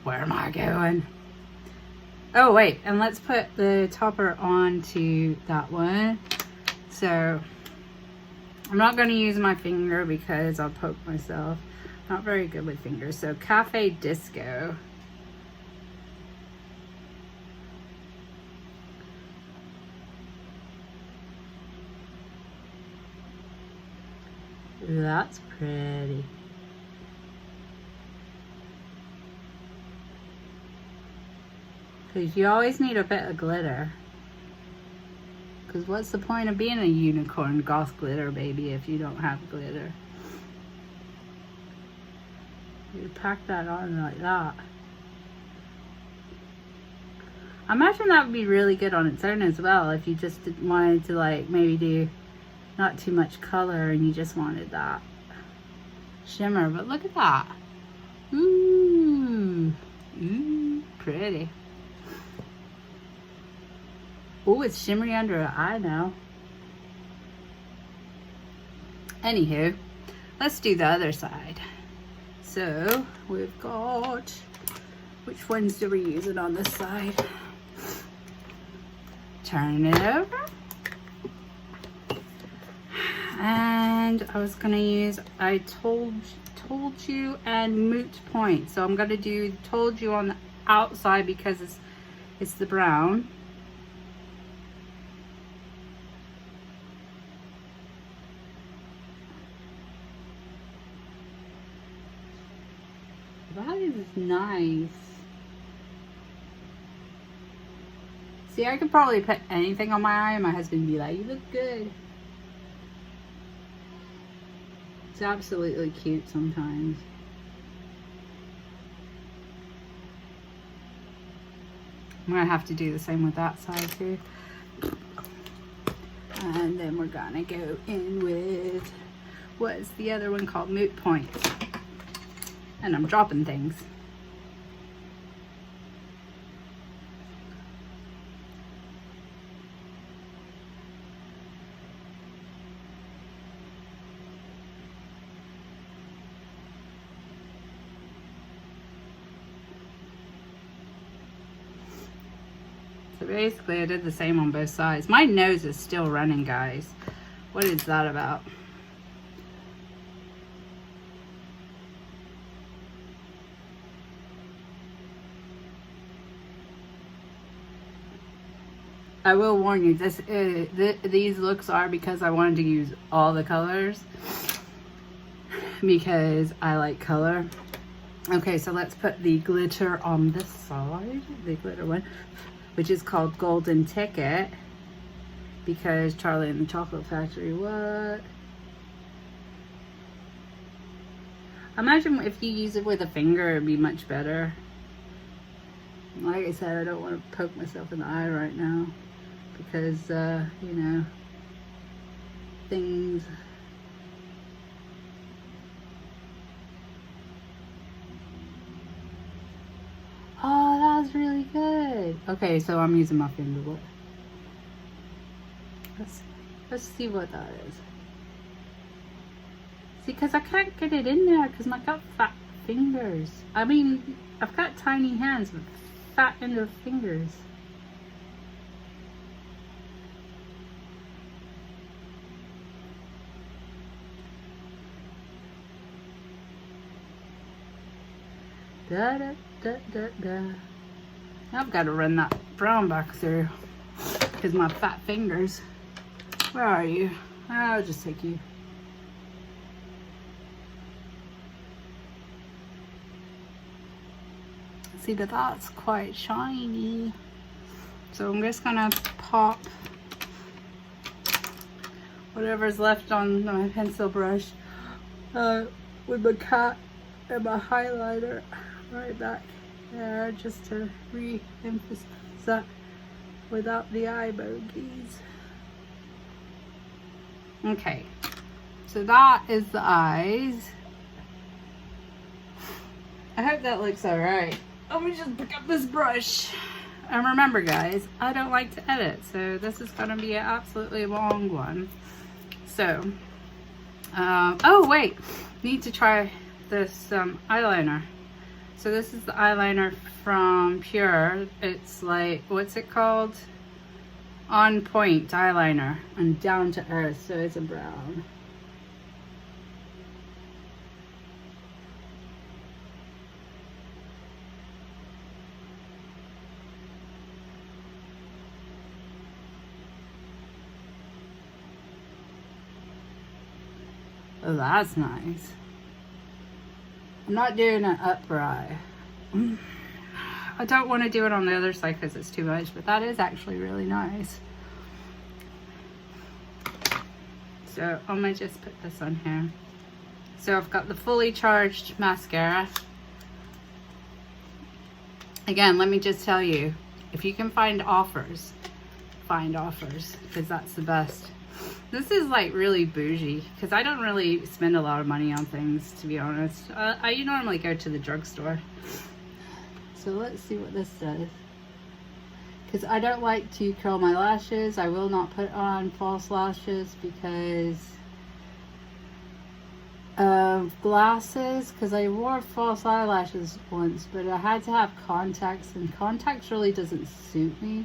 S1: where am I going? Oh, wait. And let's put the topper onto that one. So I'm not going to use my finger because I'll poke myself. Not very good with fingers. So Cafe Disco. That's pretty. Because you always need a bit of glitter. Because what's the point of being a unicorn goth glitter baby if you don't have glitter? You pack that on like that. I imagine that would be really good on its own as well if you just wanted to like maybe do not too much color and you just wanted that shimmer. But look at that. Ooh. Ooh, pretty. Oh, it's shimmery under an eye now. Anywho, let's do the other side. So we've got, which ones do we use it on this side? Turn it over. And I was gonna use, I told Told You and Moot Point. So I'm going to do Told You on the outside because it's the brown. That is nice. See, I could probably put anything on my eye and my husband would be like, you look good. It's absolutely cute sometimes. I'm gonna have to do the same with that side too. And then we're gonna go in with, what is the other one called? Moot Point. And I'm dropping things. So basically I did the same on both sides. My nose is still running, guys. What is that about? I will warn you, these looks are because I wanted to use all the colors because I like color. Okay, so let's put the glitter on this side, the glitter one, which is called Golden Ticket because Charlie and the Chocolate Factory, what? Imagine if you use it with a finger, it'd be much better. Like I said, I don't want to poke myself in the eye right now because, you know, things. Oh, that was really good. Okay, so I'm using my finger. Let's see what that is. See, because I can't get it in there because I've got fat fingers. I mean, I've got tiny hands with fat into fingers. Da, da, da, da, da. Now I've got to run that brown back through because my fat fingers. Where are you? I'll just take you. See, but that's quite shiny. So I'm just gonna pop whatever's left on my pencil brush with my cat and my highlighter right back there just to re-emphasize that without the eye bogies. Okay, so that is the eyes. I hope that looks alright. Let me just pick up this brush. And remember, guys, I don't like to edit, so this is going to be an absolutely long one. So, oh wait, need to try this eyeliner. So this is the eyeliner from Pure. It's like, what's it called? On Point eyeliner and Down to Earth, so it's a brown. Oh, that's nice. I'm not doing an upper eye. I don't want to do it on the other side because it's too much, but that is actually really nice. So I'm going to just put this on here. So I've got the fully charged mascara. Again, let me just tell you, if you can find offers because that's the best. This is like really bougie because I don't really spend a lot of money on things, to be honest. I normally go to the drugstore. So let's see what this does. Because I don't like to curl my lashes. I will not put on false lashes because of glasses. Because I wore false eyelashes once, but I had to have contacts, and contacts really doesn't suit me.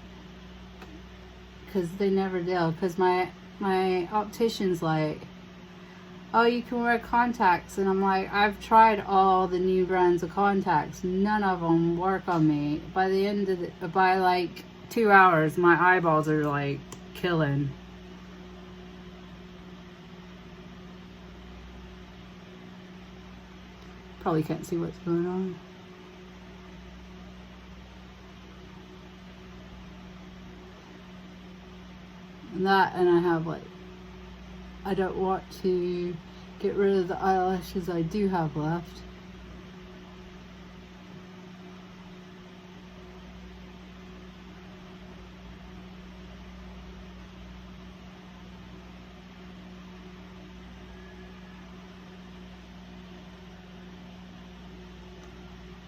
S1: Because they never do. Because my optician's like, oh, you can wear contacts. And I'm like, I've tried all the new brands of contacts. None of them work on me. By the end of the, by like 2 hours, my eyeballs are like killing. Probably can't see what's going on. And that, and I have like, I don't want to get rid of the eyelashes I do have left.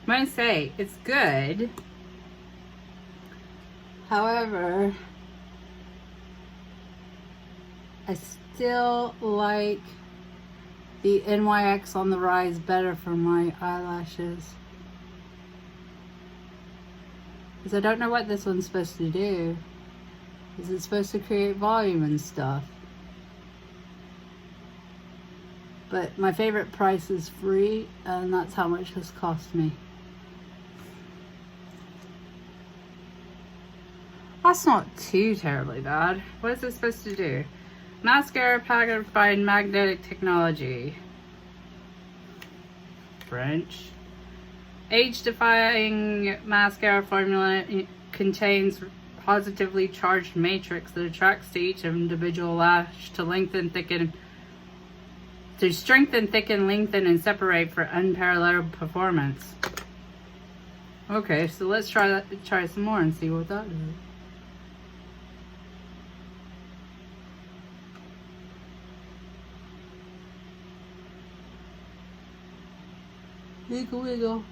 S1: I'm going to say it's good. However, I still like the NYX on the Rise better for my eyelashes. Because I don't know what this one's supposed to do. Is it supposed to create volume and stuff? But my favorite price is free, and that's how much this cost me. That's not too terribly bad. What is it supposed to do? Mascara powered by magnetic technology. French. Age-defying mascara formula contains positively charged matrix that attracts to each individual lash to lengthen, thicken, to strengthen, thicken, lengthen, and separate for unparalleled performance. Okay, so let's try some more and see what that does. Wiggle, wiggle.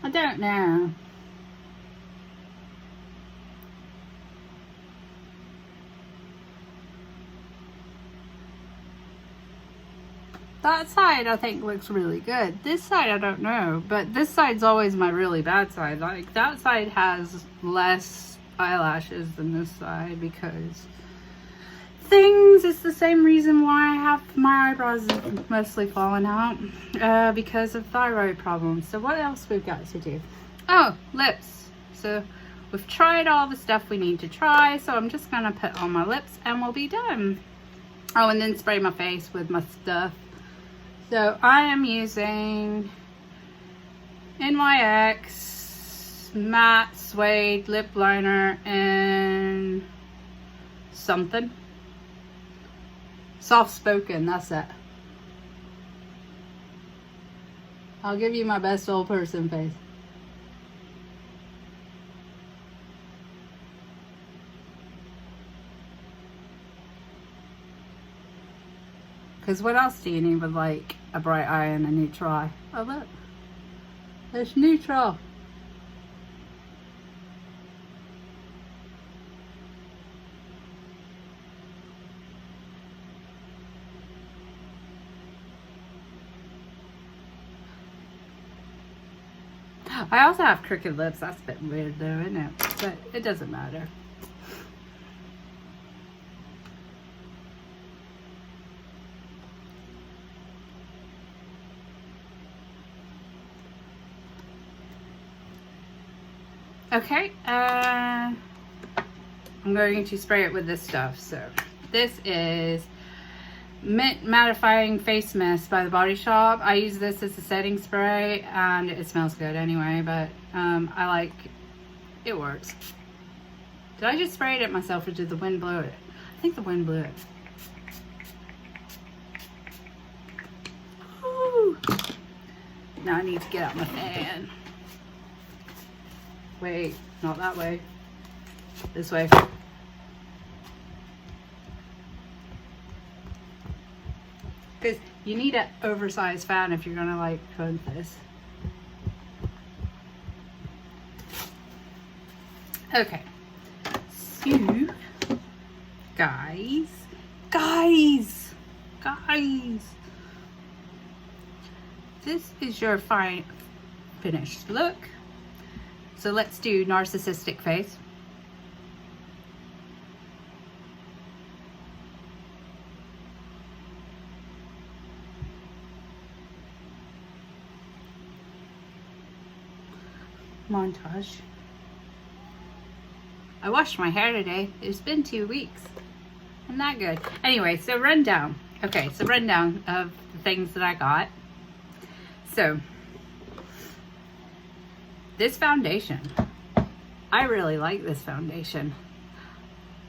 S1: I don't know. That side I think looks really good. This side I don't know, but this side's always my really bad side. Like that side has less eyelashes than this side because things, it's the same reason why I have my eyebrows mostly falling out, because of thyroid problems. So what else we've got to do? Oh, lips. So we've tried all the stuff we need to try, so I'm just gonna put on my lips and we'll be done. Oh, and then spray my face with my stuff. So I am using NYX matte suede lip liner and something soft spoken. That's it. I'll give you my best old person face. Because what else do you need with like a bright eye and a neutral eye? Oh look, there's neutral. I also have crooked lips. That's a bit weird though, isn't it? But it doesn't matter. Okay, I'm going to spray it with this stuff. So this is Mint Mattifying Face Mist by The Body Shop. I use this as a setting spray and it smells good anyway, but I like, it works. Did I just spray it at myself or did the wind blow it? I think the wind blew it. Woo. Now I need to get out my fan. Wait, not that way. This way. Because you need an oversized fan if you're gonna like hunt this. Okay. So, guys. This is your fine finished look. So let's do narcissistic face. Montage. I washed my hair today. It's been 2 weeks. Isn't that good? Anyway, so rundown. Okay, so rundown of the things that I got. So, this foundation. I really like this foundation.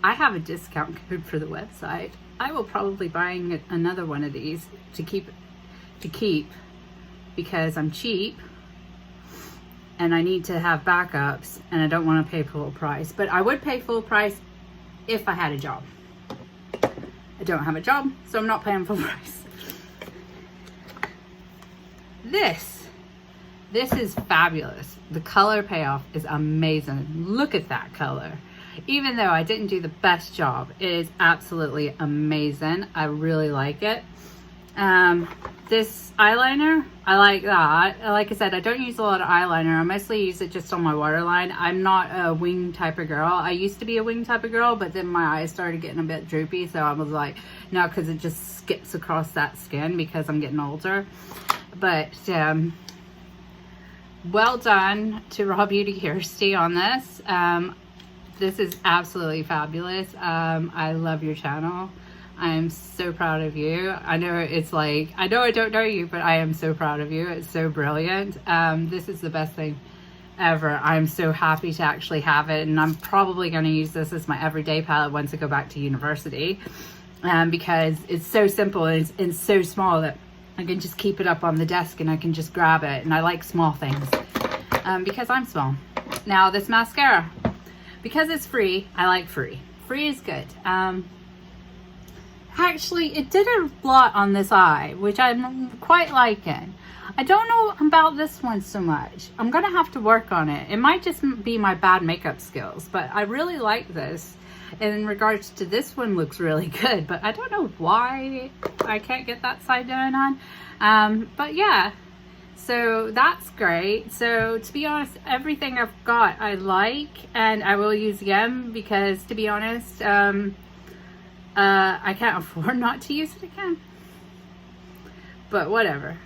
S1: I have a discount code for the website. I will probably buying another one of these to keep because I'm cheap and I need to have backups and I don't want to pay full price. But I would pay full price if I had a job. I don't have a job, so I'm not paying full price. This is fabulous. The color payoff is amazing. Look at that color. Even though I didn't do the best job, it is absolutely amazing. I really like it. This eyeliner, I like that. Like I said, I don't use a lot of eyeliner. I mostly use it just on my waterline. I'm not a wing type of girl. I used to be a wing type of girl, but then my eyes started getting a bit droopy, so I was like, no, because it just skips across that skin because I'm getting older. But well done to RawBeautyKristi on this. This is absolutely fabulous. I love your channel. I am so proud of you. I know it's like, I know I don't know you, but I am so proud of you. It's so brilliant. This is the best thing ever. I'm so happy to actually have it, and I'm probably going to use this as my everyday palette once I go back to university, because it's so simple and it's so small that I can just keep it up on the desk and I can just grab it. And I like small things because I'm small. Now this mascara, because it's free, I like free. Free is good. Actually, it did a lot on this eye, which I'm quite liking. I don't know about this one so much. I'm gonna have to work on it. It might just be my bad makeup skills, but I really like this. In regards to this one, looks really good, but I don't know why I can't get that side done on. But yeah, so that's great. So to be honest, everything I've got I like, and I will use again because, to be honest, I can't afford not to use it again. But whatever.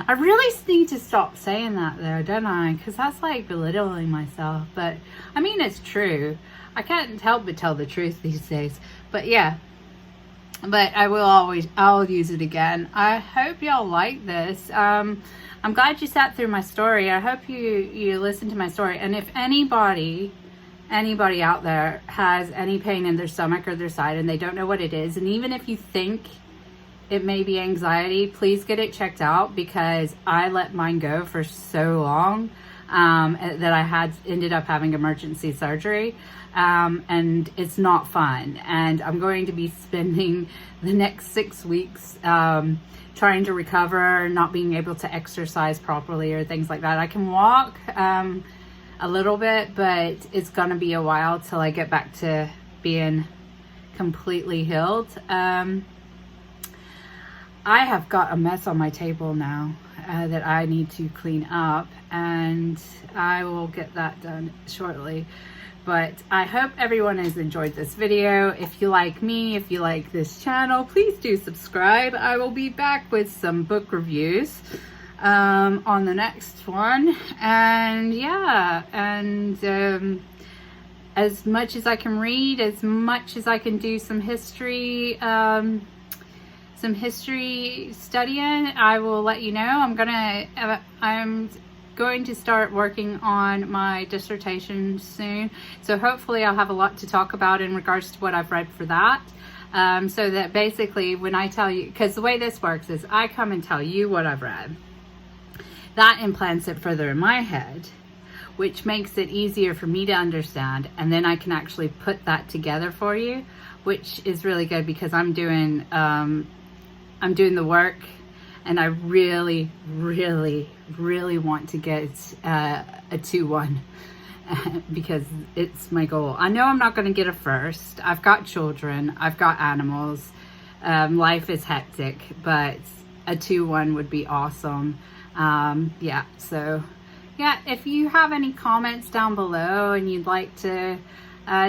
S1: I really need to stop saying that there, don't I? Because that's like belittling myself. But I mean, it's true. I can't help but tell the truth these days. But yeah. But I'll use it again. I hope y'all like this. I'm glad you sat through my story. I hope you listened to my story. And if anybody out there has any pain in their stomach or their side and they don't know what it is, and even if you think it may be anxiety, please get it checked out, because I let mine go for so long that I ended up having emergency surgery, and it's not fun. And I'm going to be spending the next 6 weeks trying to recover, not being able to exercise properly or things like that. I can walk a little bit, but it's gonna be a while till I get back to being completely healed. I have got a mess on my table now that I need to clean up, and I will get that done shortly. But I hope everyone has enjoyed this video. If you like me, if you like this channel, please do subscribe. I will be back with some book reviews on the next one. And yeah, and as much as I can read, as much as I can do some history studying, I will let you know. I'm going to start working on my dissertation soon, so hopefully I'll have a lot to talk about in regards to what I've read for that, so that basically when I tell you, because the way this works is I come and tell you what I've read, that implants it further in my head, which makes it easier for me to understand, and then I can actually put that together for you, which is really good, because I'm doing the work, and I really, really, really want to get a 2-1 because it's my goal. I know I'm not going to get a first. I've got children. I've got animals. Life is hectic, but a 2-1 would be awesome. Yeah, so yeah, if you have any comments down below and you'd like to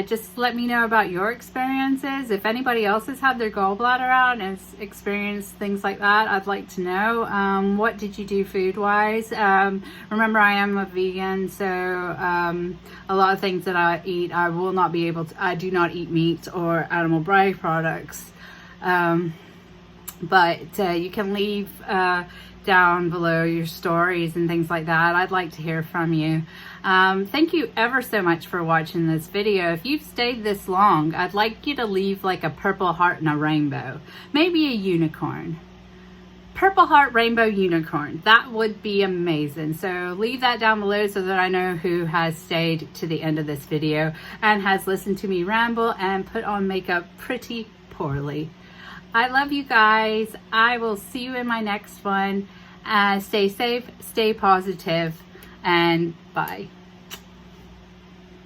S1: just let me know about your experiences. If anybody else has had their gallbladder out and has experienced things like that, I'd like to know. What did you do food-wise? Remember, I am a vegan, so a lot of things that I eat, I will not be able to, I do not eat meat or animal byproducts. But you can leave down below your stories and things like that. I'd like to hear from you. Thank you ever so much for watching this video. If you've stayed this long, I'd like you to leave like a purple heart and a rainbow, maybe a unicorn. Purple heart, rainbow, unicorn. That would be amazing. So leave that down below so that I know who has stayed to the end of this video and has listened to me ramble and put on makeup pretty poorly. I love you guys. I will see you in my next one. Stay safe, stay positive, and bye.